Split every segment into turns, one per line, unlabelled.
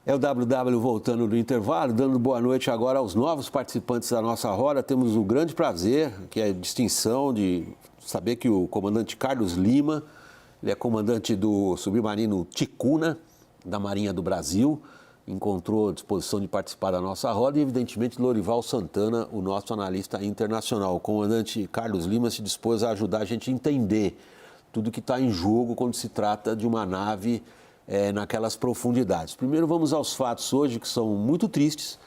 É o WW voltando do intervalo, dando boa noite agora aos novos participantes da nossa roda. Temos o grande prazer, que é a distinção de saber que o comandante Carlos Lima, ele é comandante do submarino Ticuna, da Marinha do Brasil, encontrou a disposição de participar da nossa roda e, evidentemente, Lorival Santana, o nosso analista internacional. O comandante Carlos Lima se dispôs a ajudar a gente a entender tudo que está em jogo quando se trata de uma nave naquelas profundidades. Primeiro vamos aos fatos hoje, que são muito tristes.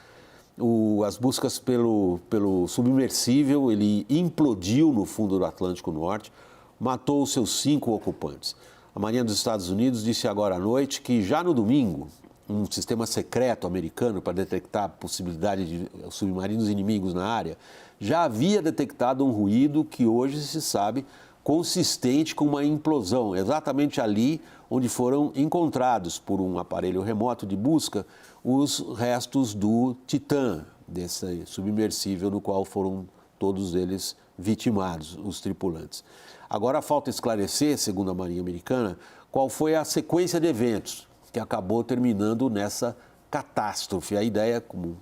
As buscas pelo submersível, ele implodiu no fundo do Atlântico Norte, matou os seus 5 ocupantes. A Marinha dos Estados Unidos disse agora à noite que já no domingo, um sistema secreto americano para detectar a possibilidade de submarinos inimigos na área, já havia detectado um ruído que hoje se sabe consistente com uma implosão, exatamente ali onde foram encontrados por um aparelho remoto de busca os restos do Titã, desse submersível no qual foram todos eles vitimados, os tripulantes. Agora falta esclarecer, segundo a Marinha Americana, qual foi a sequência de eventos que acabou terminando nessa catástrofe. A ideia, como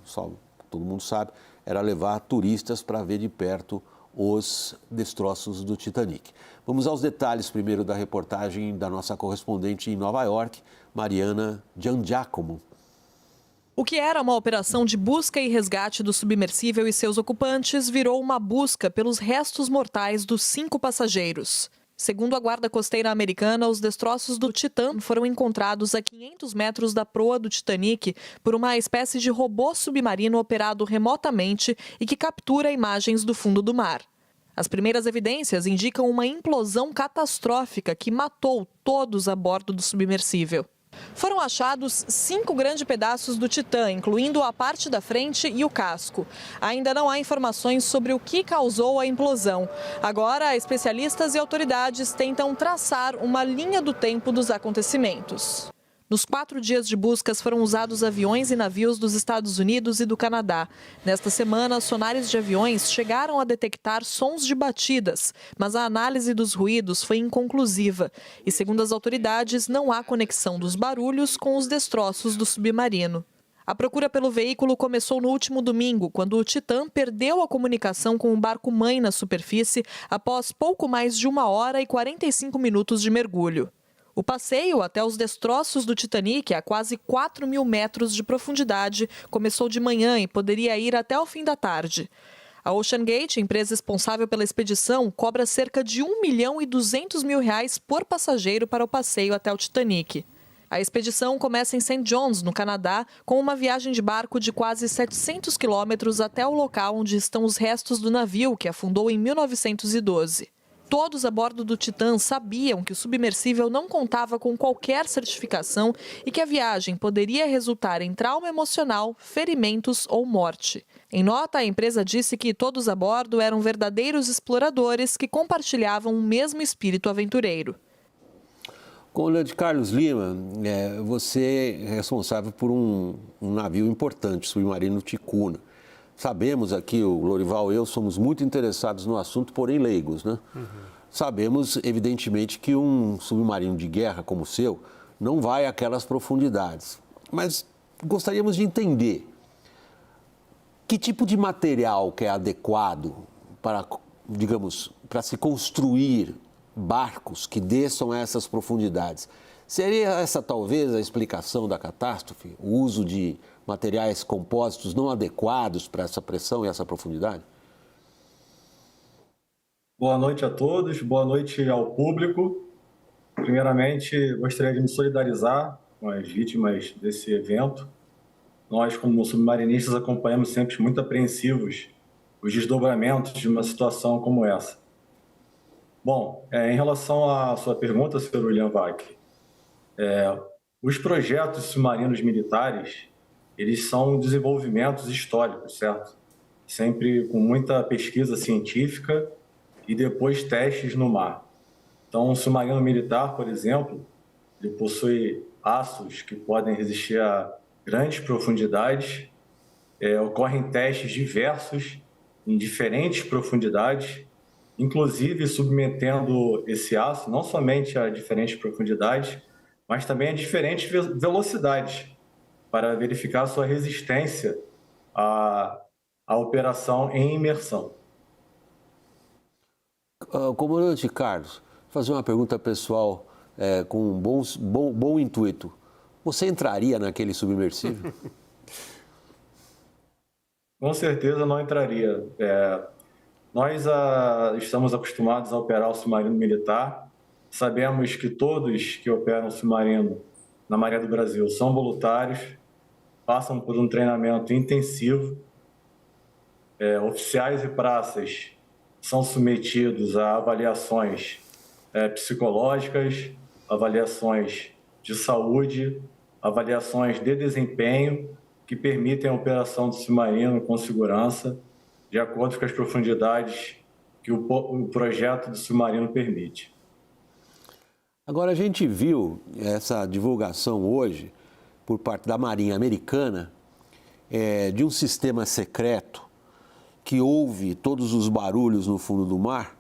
todo mundo sabe, era levar turistas para ver de perto os destroços do Titanic. Vamos aos detalhes primeiro da reportagem da nossa correspondente em Nova York, Mariana Giangiacomo.
O que era uma operação de busca e resgate do submersível e seus ocupantes virou uma busca pelos restos mortais dos 5 passageiros. Segundo a Guarda Costeira Americana, os destroços do Titã foram encontrados a 500 metros da proa do Titanic por uma espécie de robô submarino operado remotamente e que captura imagens do fundo do mar. As primeiras evidências indicam uma implosão catastrófica que matou todos a bordo do submersível. Foram achados 5 grandes pedaços do Titã, incluindo a parte da frente e o casco. Ainda não há informações sobre o que causou a implosão. Agora, especialistas e autoridades tentam traçar uma linha do tempo dos acontecimentos. Nos 4 dias de buscas foram usados aviões e navios dos Estados Unidos e do Canadá. Nesta semana, sonares de aviões chegaram a detectar sons de batidas, mas a análise dos ruídos foi inconclusiva. E, segundo as autoridades, não há conexão dos barulhos com os destroços do submarino. A procura pelo veículo começou no último domingo, quando o Titã perdeu a comunicação com o barco-mãe na superfície após pouco mais de 1 hora e 45 minutos de mergulho. O passeio até os destroços do Titanic, a quase 4.000 metros de profundidade, começou de manhã e poderia ir até o fim da tarde. A OceanGate, empresa responsável pela expedição, cobra cerca de R$1.200.000 por passageiro para o passeio até o Titanic. A expedição começa em St. John's, no Canadá, com uma viagem de barco de quase 700 quilômetros até o local onde estão os restos do navio, que afundou em 1912. Todos a bordo do Titã sabiam que o submersível não contava com qualquer certificação e que a viagem poderia resultar em trauma emocional, ferimentos ou morte. Em nota, a empresa disse que todos a bordo eram verdadeiros exploradores que compartilhavam o mesmo espírito aventureiro.
Comandante Carlos Lima, você é responsável por um navio importante, o submarino Ticuna. Sabemos aqui, o Lorival e eu somos muito interessados no assunto, porém leigos, né? Sabemos, evidentemente, que um submarino de guerra como o seu não vai àquelas profundidades. Mas gostaríamos de entender que tipo de material que é adequado para, digamos, para se construir barcos que desçam a essas profundidades. Seria essa talvez a explicação da catástrofe? O uso de materiais compósitos não adequados para essa pressão e essa profundidade?
Boa noite a todos, boa noite ao público. Primeiramente, gostaria de me solidarizar com as vítimas desse evento. Nós, como submarinistas, acompanhamos sempre muito apreensivos os desdobramentos de uma situação como essa. Bom, em relação à sua pergunta, Sr. William Vac, os projetos submarinos militares, eles são desenvolvimentos históricos, certo? Sempre com muita pesquisa científica e depois testes no mar. Então, um submarino militar, por exemplo, ele possui aços que podem resistir a grandes profundidades, ocorrem testes diversos em diferentes profundidades, inclusive submetendo esse aço não somente a diferentes profundidades, mas também a diferentes velocidades. para verificar sua resistência à operação em imersão.
Comandante Carlos, vou fazer uma pergunta pessoal com um bom intuito. Você entraria naquele submersível?
Com certeza não entraria. Nós estamos acostumados a operar o submarino militar. Sabemos que todos que operam o submarino na Marinha do Brasil são voluntários, passam por um treinamento intensivo. Oficiais e praças são submetidos a avaliações psicológicas, avaliações de saúde, avaliações de desempenho que permitem a operação do submarino com segurança, de acordo com as profundidades que o projeto do submarino permite.
Agora, a gente viu essa divulgação hoje, por parte da Marinha Americana, de um sistema secreto que ouve todos os barulhos no fundo do mar.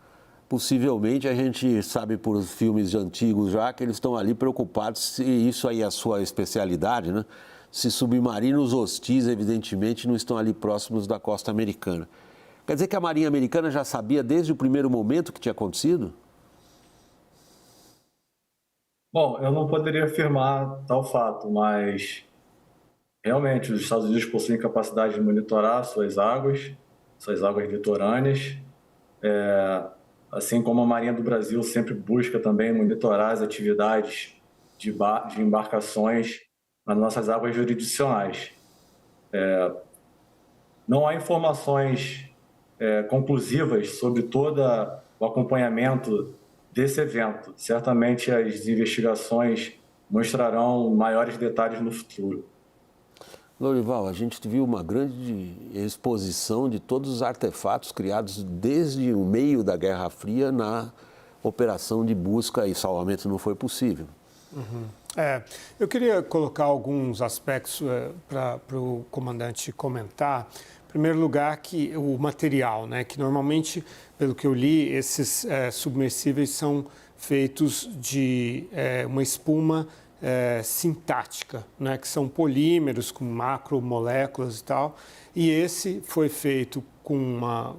Possivelmente, a gente sabe por filmes antigos já que eles estão ali preocupados se isso aí é a sua especialidade, né? Se submarinos hostis, evidentemente, não estão ali próximos da costa americana. Quer dizer que a Marinha Americana já sabia desde o primeiro momento que tinha acontecido?
Bom, eu não poderia afirmar tal fato, mas realmente os Estados Unidos possuem capacidade de monitorar suas águas litorâneas, assim como a Marinha do Brasil sempre busca também monitorar as atividades de embarcações nas nossas águas jurisdicionais. Não há informações conclusivas sobre todo o acompanhamento desse evento. Certamente as investigações mostrarão maiores detalhes no futuro.
Lorival, a gente viu uma grande exposição de todos os artefatos criados desde o meio da Guerra Fria na operação de busca e salvamento não foi possível.
Uhum. Eu queria colocar alguns aspectos para o comandante comentar. Em primeiro lugar, que o material, né, que normalmente, pelo que eu li, esses submersíveis são feitos de uma espuma sintática, né, que são polímeros com macromoléculas e tal, e esse foi feito com uma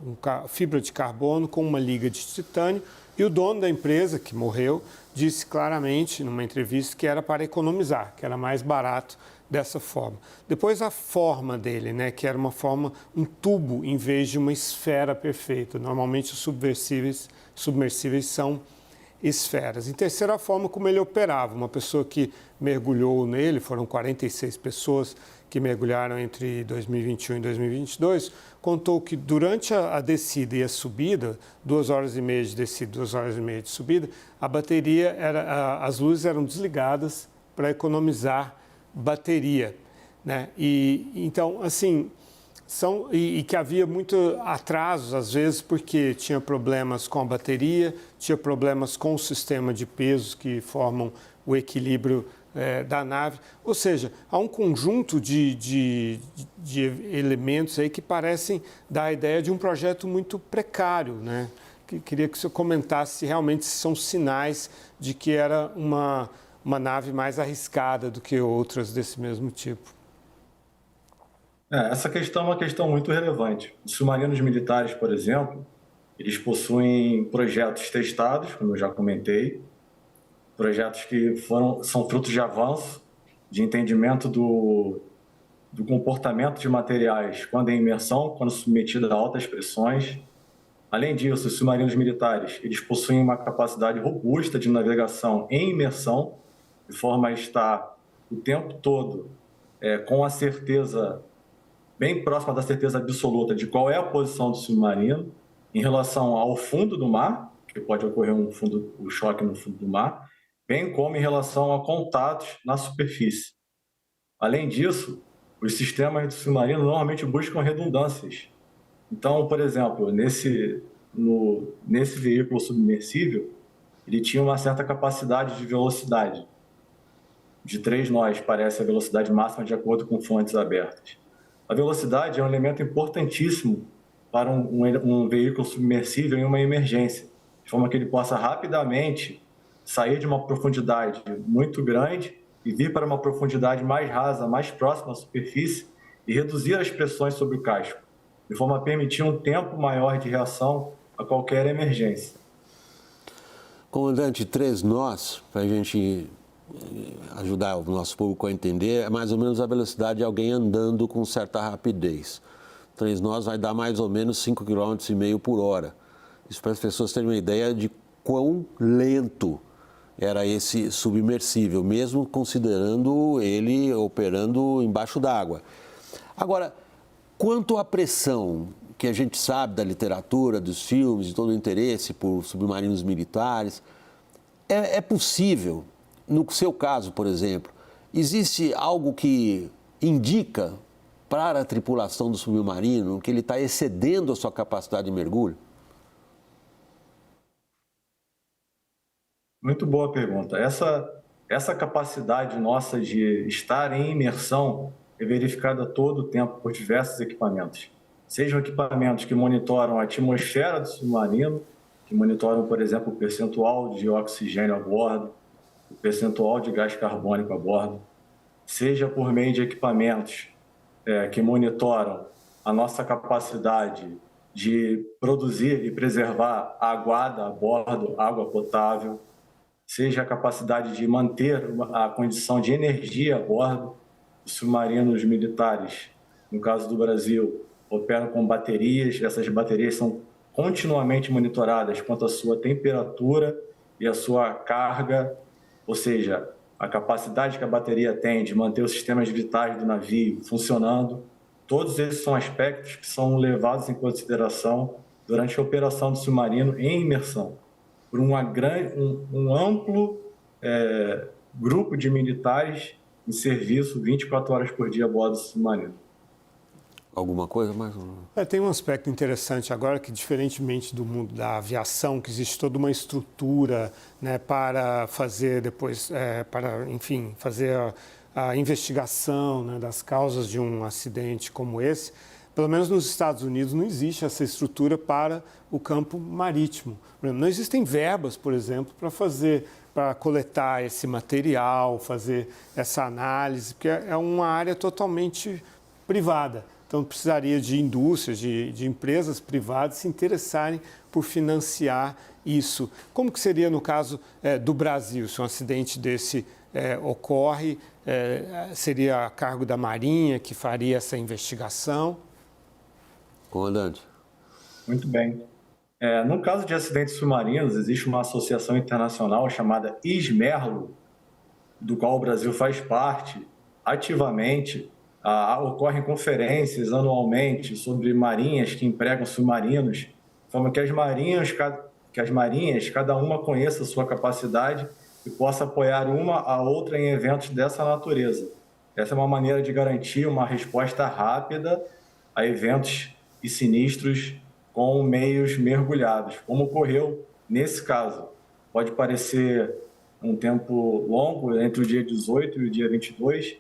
fibra de carbono com uma liga de titânio, e o dono da empresa, que morreu, disse claramente numa entrevista que era para economizar, que era mais barato dessa forma. Depois a forma dele, né, que era uma forma, um tubo em vez de uma esfera perfeita. Normalmente os submersíveis são esferas. Em terceira, a forma como ele operava. Uma pessoa que mergulhou nele, foram 46 pessoas que mergulharam entre 2021 e 2022, contou que durante a descida e a subida, 2 horas e meia de descida, 2 horas e meia de subida, a bateria, as luzes eram desligadas para economizar bateria, né? E então, assim, e que havia muito atrasos, às vezes, porque tinha problemas com a bateria, tinha problemas com o sistema de pesos que formam o equilíbrio da nave. Ou seja, há um conjunto de elementos aí que parecem dar a ideia de um projeto muito precário, né? Queria que o senhor comentasse se realmente são sinais de que era uma nave mais arriscada do que outras desse mesmo tipo.
Essa questão é uma questão muito relevante. Os submarinos militares, por exemplo, eles possuem projetos testados, como eu já comentei, projetos que são frutos de avanço, de entendimento do comportamento de materiais quando em imersão, quando submetido a altas pressões. Além disso, os submarinos militares eles possuem uma capacidade robusta de navegação em imersão, de forma a estar o tempo todo com a certeza, bem próxima da certeza absoluta de qual é a posição do submarino em relação ao fundo do mar, que pode ocorrer um choque no fundo do mar, bem como em relação a contatos na superfície. Além disso, os sistemas do submarino normalmente buscam redundâncias. Então, por exemplo, nesse veículo submersível, ele tinha uma certa capacidade de velocidade. De 3 nós, parece a velocidade máxima de acordo com fontes abertas. A velocidade é um elemento importantíssimo para um veículo submersível em uma emergência, de forma que ele possa rapidamente sair de uma profundidade muito grande e vir para uma profundidade mais rasa, mais próxima à superfície e reduzir as pressões sobre o casco, de forma a permitir um tempo maior de reação a qualquer emergência.
Comandante, 3 nós, para a gente ajudar o nosso público a entender, é mais ou menos a velocidade de alguém andando com certa rapidez. 3 nós vai dar mais ou menos 5,5 km por hora. Isso para as pessoas terem uma ideia de quão lento era esse submersível, mesmo considerando ele operando embaixo d'água. Agora, quanto à pressão, que a gente sabe da literatura, dos filmes, de todo o interesse por submarinos militares, é possível, no seu caso, por exemplo, existe algo que indica para a tripulação do submarino que ele está excedendo a sua capacidade de mergulho?
Muito boa pergunta. Essa capacidade nossa de estar em imersão é verificada todo o tempo por diversos equipamentos. Sejam equipamentos que monitoram a atmosfera do submarino, que monitoram, por exemplo, o percentual de oxigênio a bordo, o percentual de gás carbônico a bordo, seja por meio de equipamentos que monitoram a nossa capacidade de produzir e preservar aguada a bordo, água potável, seja a capacidade de manter a condição de energia a bordo. Os submarinos militares, no caso do Brasil, operam com baterias. Essas baterias são continuamente monitoradas quanto à sua temperatura e à sua carga, ou seja, a capacidade que a bateria tem de manter os sistemas vitais do navio funcionando. Todos esses são aspectos que são levados em consideração durante a operação do submarino em imersão, por um amplo grupo de militares em serviço 24 horas por dia a bordo do submarino.
Alguma coisa mais?
Tem um aspecto interessante agora que, diferentemente do mundo da aviação, que existe toda uma estrutura, né, para fazer depois, fazer a investigação, né, das causas de um acidente como esse. Pelo menos nos Estados Unidos não existe essa estrutura para o campo marítimo. Não existem verbas, por exemplo, para coletar esse material, fazer essa análise, porque é uma área totalmente privada. Então, precisaria de indústrias, de empresas privadas se interessarem por financiar isso. Como que seria no caso do Brasil, se um acidente desse ocorre? Seria a cargo da Marinha que faria essa investigação?
Comandante.
Muito bem. No caso de acidentes submarinos, existe uma associação internacional chamada ISMERLO, do qual o Brasil faz parte ativamente. Ocorrem conferências anualmente sobre marinhas que empregam submarinos, de forma que as marinhas, cada uma conheça a sua capacidade e possa apoiar uma a outra em eventos dessa natureza. Essa é uma maneira de garantir uma resposta rápida a eventos e sinistros com meios mergulhados, como ocorreu nesse caso. Pode parecer um tempo longo, entre o dia 18 e o dia 22,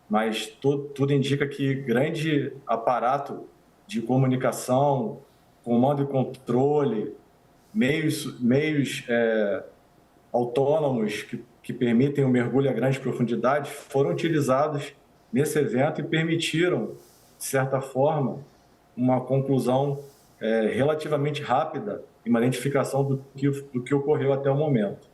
mas tudo indica que grande aparato de comunicação, comando e controle, meios autônomos que permitem o mergulho a grandes profundidades foram utilizados nesse evento e permitiram, de certa forma, uma conclusão relativamente rápida e uma identificação do que ocorreu até o momento.